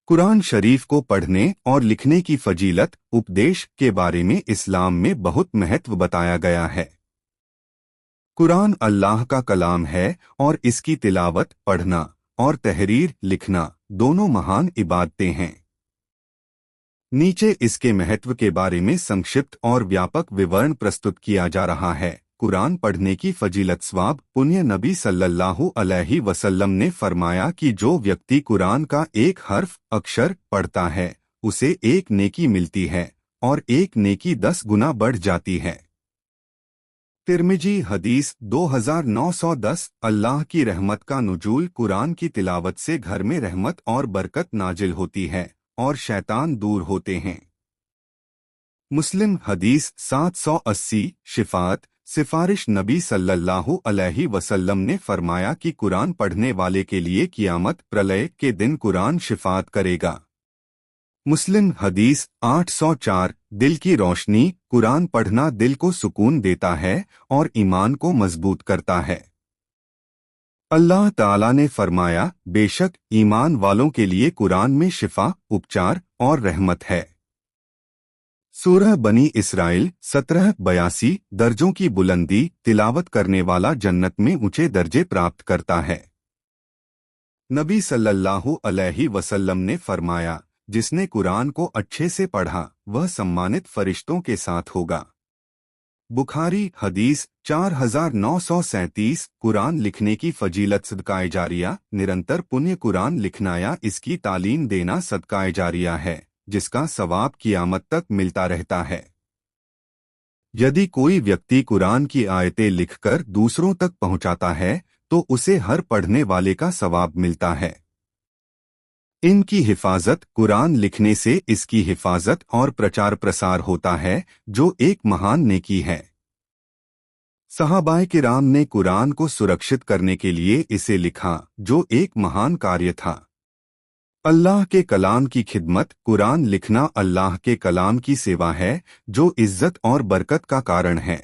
कुरान शरीफ को पढ़ने और लिखने की फजीलत उपदेश के बारे में इस्लाम में बहुत महत्व बताया गया है। कुरान अल्लाह का कलाम है और इसकी तिलावत, पढ़ना और तहरीर लिखना दोनों महान इबादतें हैं। नीचे इसके महत्व के बारे में संक्षिप्त और व्यापक विवरण प्रस्तुत किया जा रहा है। कुरान पढ़ने की फजीलत सवाब। पुण्य नबी सल्लल्लाहु अलैहि वसल्लम ने फरमाया कि जो व्यक्ति कुरान का एक हर्फ अक्षर पढ़ता है उसे एक नेकी मिलती है और एक नेकी 10 गुना बढ़ जाती है। तिर्मिजी हदीस 2910। अल्लाह की रहमत का नुजूल। कुरान की तिलावत से घर में रहमत और बरकत नाजिल होती है और शैतान दूर होते हैं। मुस्लिम हदीस 780। शिफात सिफारिश। नबी सल्लल्लाहु अलैहि वसल्लम ने फरमाया कि कुरान पढ़ने वाले के लिए कियामत प्रलय के दिन कुरान शिफात करेगा। मुस्लिम हदीस 804। दिल की रोशनी। कुरान पढ़ना दिल को सुकून देता है और ईमान को मजबूत करता है। अल्लाह ताला ने फरमाया, बेशक ईमान वालों के लिए कुरान में शिफा, उपचार और रहमत है। सूरह बनी इसराइल 1782। दर्जों की बुलंदी। तिलावत करने वाला जन्नत में ऊंचे दर्जे प्राप्त करता है। नबी सल्लल्लाहु अलैहि वसल्लम ने फरमाया, जिसने कुरान को अच्छे से पढ़ा वह सम्मानित फरिश्तों के साथ होगा। बुखारी हदीस 4937। कुरान लिखने की फजीलत। सदकाए जारिया। निरंतर पुण्य। कुरान लिखना या इसकी तालीम देना सदकाए जारिया है जिसका सवाब कियामत तक मिलता रहता है। यदि कोई व्यक्ति कुरान की आयतें लिखकर दूसरों तक पहुंचाता है तो उसे हर पढ़ने वाले का सवाब मिलता है। इनकी हिफाजत। कुरान लिखने से इसकी हिफाजत और प्रचार प्रसार होता है जो एक महान नेकी है। सहाबाए किराम ने कुरान को सुरक्षित करने के लिए इसे लिखा जो एक महान कार्य था। अल्लाह के कलाम की खिदमत। कुरान लिखना अल्लाह के कलाम की सेवा है जो इज्जत और बरकत का कारण है।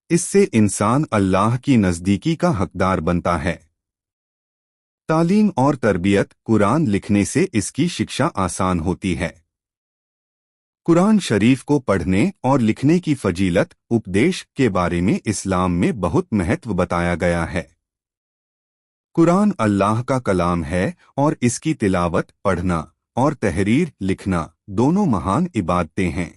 इससे इंसान अल्लाह की नज़दीकी का हकदार बनता है। तालीम और तरबियत। कुरान लिखने से इसकी शिक्षा आसान होती है। कुरान शरीफ को पढ़ने और लिखने की फजीलत उपदेश के बारे में इस्लाम में बहुत महत्व बताया गया है। कुरान अल्लाह का कलाम है और इसकी तिलावत, पढ़ना और तहरीर लिखना दोनों महान इबादतें हैं।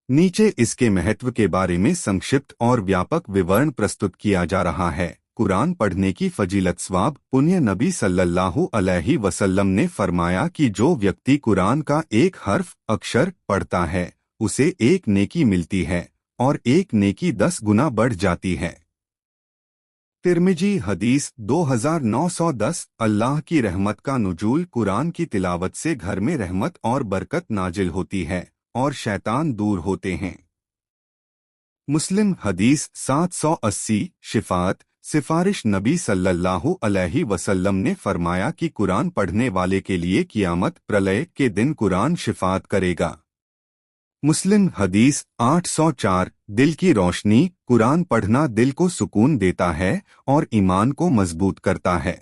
नीचे इसके महत्व के बारे में संक्षिप्त और व्यापक विवरण प्रस्तुत किया जा रहा है। कुरान पढ़ने की फजीलत सवाब। पुण्य नबी सल्लल्लाहु अलैहि वसल्लम ने फरमाया कि जो व्यक्ति कुरान का एक हर्फ अक्षर पढ़ता है उसे एक नेकी मिलती है और एक नेकी 10 गुना बढ़ जाती है। तिर्मिजी हदीस 2910। अल्लाह की रहमत का नुजूल। कुरान की तिलावत से घर में रहमत और बरकत नाजिल होती है और शैतान दूर होते हैं। मुस्लिम हदीस 780। शिफात सिफारिश। नबी सल्लल्लाहु अलैहि वसल्लम ने फरमाया कि कुरान पढ़ने वाले के लिए कियामत प्रलय के दिन कुरान शिफात करेगा। मुस्लिम हदीस 804। दिल की रोशनी। कुरान पढ़ना दिल को सुकून देता है और ईमान को मजबूत करता है।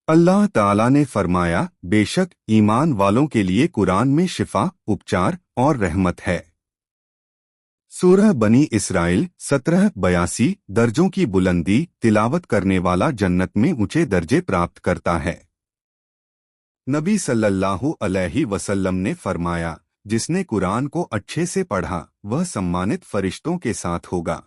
अल्लाह ताला ने फरमाया, बेशक ईमान वालों के लिए कुरान में शिफा, उपचार और रहमत है। सूरह बनी इसराइल 1782। दर्जों की बुलंदी। तिलावत करने वाला जन्नत में ऊंचे दर्जे प्राप्त करता है। नबी सल्लल्लाहु अलैहि वसल्लम ने फरमाया, जिसने कुरान को अच्छे से पढ़ा वह सम्मानित फरिश्तों के साथ होगा।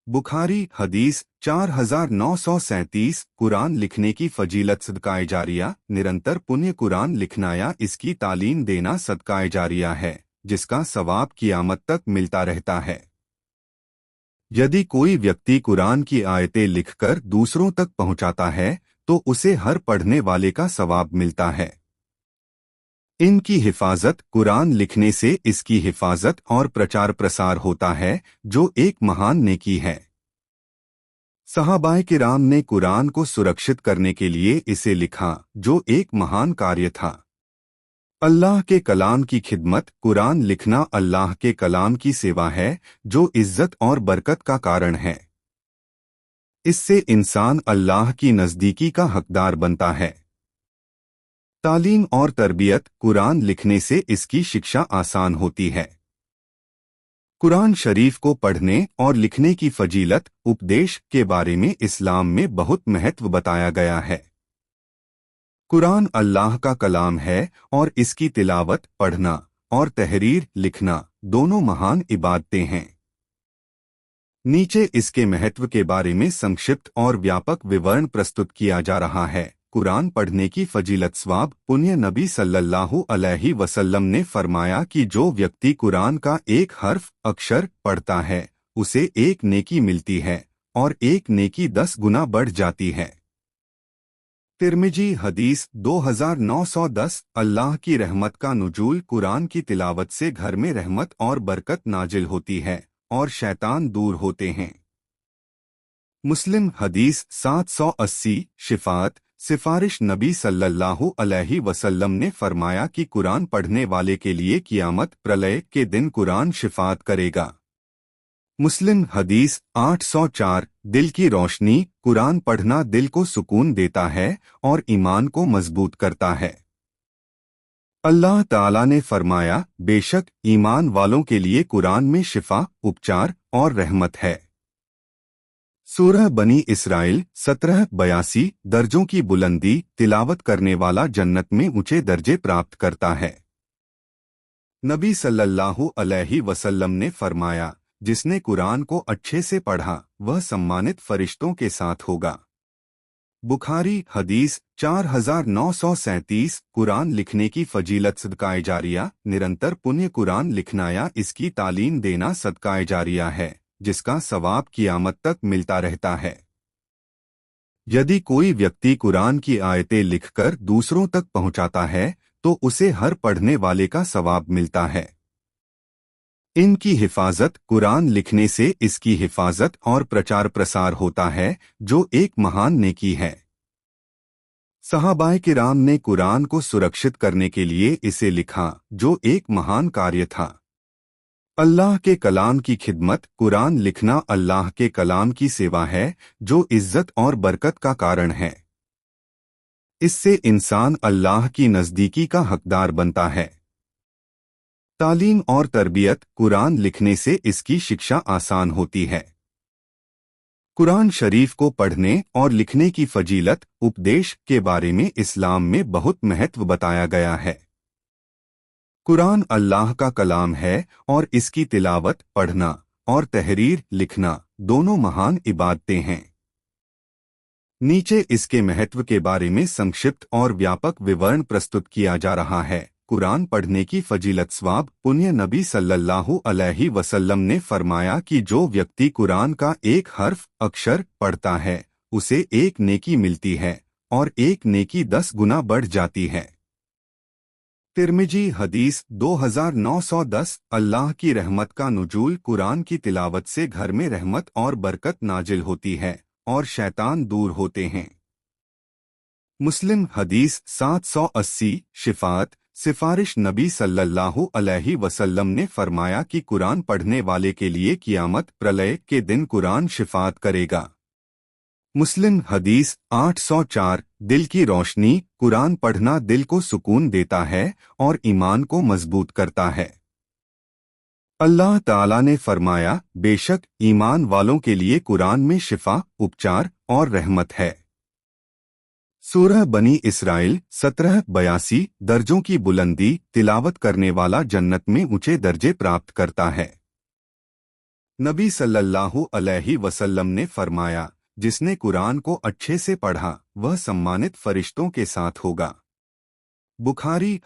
बुखारी हदीस 4937। कुरान लिखने की फजीलत। सदकाए जारिया। निरंतर पुण्य। कुरान लिखना या इसकी तालीम देना सदकाए जारिया है जिसका सवाब कियामत तक मिलता रहता है। यदि कोई व्यक्ति कुरान की आयतें लिखकर दूसरों तक पहुंचाता है तो उसे हर पढ़ने वाले का सवाब मिलता है। इनकी हिफाजत। कुरान लिखने से इसकी हिफाजत और प्रचार प्रसार होता है जो एक महान नेकी है। सहाबाए किराम ने कुरान को सुरक्षित करने के लिए इसे लिखा जो एक महान कार्य था। अल्लाह के कलाम की खिदमत। कुरान लिखना अल्लाह के कलाम की सेवा है जो इज्जत और बरकत का कारण है। इससे इंसान अल्लाह की नज़दीकी का हकदार बनता है। तालीम और तरबियत कुरान लिखने से इसकी शिक्षा आसान होती है। कुरान शरीफ को पढ़ने और लिखने की फजीलत उपदेश के बारे में इस्लाम में बहुत महत्व बताया गया है। कुरान अल्लाह का कलाम है और इसकी तिलावत पढ़ना और तहरीर लिखना दोनों महान इबादतें हैं। नीचे इसके महत्व के बारे में संक्षिप्त और व्यापक विवरण प्रस्तुत किया जा रहा है। कुरान पढ़ने की फजीलत सवाब। पुण्य नबी सल्लल्लाहु अलैहि वसल्लम ने फरमाया कि जो व्यक्ति कुरान का एक हर्फ अक्षर पढ़ता है उसे एक नेकी मिलती है और एक नेकी 10 गुना बढ़ जाती है। तिर्मिजी हदीस 2910। अल्लाह की रहमत का नुजूल। कुरान की तिलावत से घर में रहमत और बरकत नाजिल होती है और शैतान दूर होते हैं। मुस्लिम हदीस 780। शिफात सिफारिश। नबी सल्लल्लाहु अलैहि वसल्लम ने फरमाया कि कुरान पढ़ने वाले के लिए कियामत प्रलय के दिन कुरान शिफात करेगा। मुस्लिम हदीस 804। दिल की रोशनी। कुरान पढ़ना दिल को सुकून देता है और ईमान को मजबूत करता है। अल्लाह ताला ने फरमाया, बेशक ईमान वालों के लिए कुरान में शिफा, उपचार और रहमत है। सूरह बनी इसराइल 1782। दर्जों की बुलंदी। तिलावत करने वाला जन्नत में ऊंचे दर्जे प्राप्त करता है। नबी सल्लल्लाहु अलैहि वसल्लम ने फरमाया, जिसने कुरान को अच्छे से पढ़ा वह सम्मानित फरिश्तों के साथ होगा। बुखारी हदीस 4937। कुरान लिखने की फजीलत। सदकाए जारिया। निरंतर पुण्य। कुरान लिखना या इसकी तालीम देना सदकाए जारिया है जिसका सवाब कियामत तक मिलता रहता है। यदि कोई व्यक्ति कुरान की आयतें लिखकर दूसरों तक पहुंचाता है तो उसे हर पढ़ने वाले का सवाब मिलता है। इनकी हिफाजत। कुरान लिखने से इसकी हिफाजत और प्रचार प्रसार होता है जो एक महान नेकी है। सहाबाए किराम ने कुरान को सुरक्षित करने के लिए इसे लिखा जो एक महान कार्य था। अल्लाह के कलाम की खिदमत। कुरान लिखना अल्लाह के कलाम की सेवा है जो इज्जत और बरकत का कारण है। इससे इंसान अल्लाह की नज़दीकी का हकदार बनता है। तालीम और तरबियत। कुरान लिखने से इसकी शिक्षा आसान होती है। कुरान शरीफ को पढ़ने और लिखने की फजीलत उपदेश के बारे में इस्लाम में बहुत महत्व बताया गया है। कुरान अल्लाह का कलाम है और इसकी तिलावत पढ़ना और तहरीर लिखना दोनों महान इबादतें हैं। नीचे इसके महत्व के बारे में संक्षिप्त और व्यापक विवरण प्रस्तुत किया जा रहा है। कुरान पढ़ने की फजीलत सवाब। पुण्य नबी सल्लल्लाहु अलैहि वसल्लम ने फरमाया कि जो व्यक्ति कुरान का एक हर्फ अक्षर पढ़ता है उसे एक नेकी मिलती है और एक नेकी 10 गुना बढ़ जाती है। तिर्मिजी हदीस 2910। अल्लाह की रहमत का नुजूल। कुरान की तिलावत से घर में रहमत और बरकत नाजिल होती है और शैतान दूर होते हैं। मुस्लिम हदीस 780। शिफात सिफारिश। नबी सल्लल्लाहु अलैहि वसल्लम ने फरमाया कि कुरान पढ़ने वाले के लिए कियामत प्रलय के दिन कुरान शिफात करेगा। मुस्लिम हदीस 804। दिल की रोशनी। कुरान पढ़ना दिल को सुकून देता है और ईमान को मजबूत करता है। अल्लाह ताला ने फरमाया, बेशक ईमान वालों के लिए कुरान में शिफा, उपचार और रहमत है। सूरह बनी इसराइल 1782। दर्जों की बुलंदी। तिलावत करने वाला जन्नत में ऊंचे दर्जे प्राप्त करता है। नबी सल्लल्लाहु अलैहि वसल्लम ने फरमाया, जिसने कुरान को अच्छे से पढ़ा वह सम्मानित फरिश्तों के साथ होगा। बुखारी